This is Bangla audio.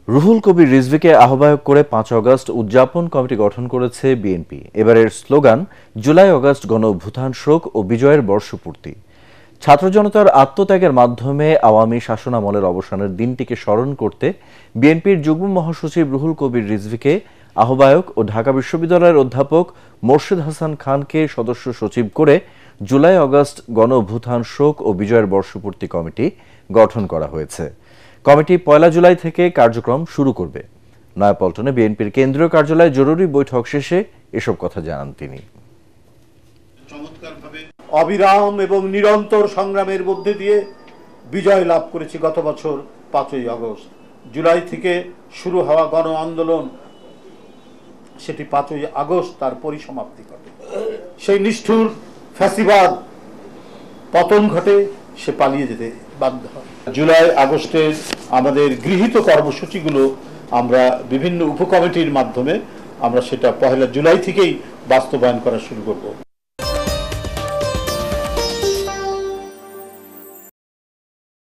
রুহুল কবির রিজভীকে আহ্বায়ক করে ৫ আগস্ট উদযাপন কমিটি গঠন করেছে বিএনপি। এবারের স্লোগান জুলাই আগস্ট গণ অভ্যুত্থান শোক ও বিজয়ের বর্ষপূর্তি। ছাত্র জনতার আত্মত্যাগের মাধ্যমে আওয়ামী শাসনামলের অবসানের দিনটিকে স্মরণ করতে বিএনপির যুগ্ম মহাসচিব রুহুল কবির রিজভীকে আহ্বায়ক ও ঢাকা বিশ্ববিদ্যালয়ের অধ্যাপক মোর্শেদ হাসান খানকে সদস্য সচিব করে জুলাই আগস্ট গণ অভ্যুত্থান শোক ও বিজয়ের বর্ষপূর্তি কমিটি গঠন করা হয়েছে। কমিটি ১ জুলাই থেকে কার্যক্রম শুরু করবে। নয়াপল্টনে বিএনপির কেন্দ্রীয় কার্যালয়ে জরুরি বৈঠক শেষে এসব কথা জানান তিনি। অবিরাম এবং নিরন্তর সংগ্রামের মধ্যে দিয়ে বিজয় লাভ করেছি গত বছর ৫ই আগস্ট। জুলাই থেকে শুরু হওয়া গণ আন্দোলন সেটি ৫ই আগস্ট তার পরিসমাপ্তি ঘটে। সেই নিষ্ঠুর ফ্যাসিবাদ পতন ঘটে, সে পালিয়ে যেতে বাধ্য হয়। জুলাই আগস্টের আমাদের গৃহীত কর্মসূচিগুলো আমরা বিভিন্ন উপকমিটির মাধ্যমে আমরা সেটা ১ জুলাই থেকেই বাস্তবায়ন করা শুরু করব।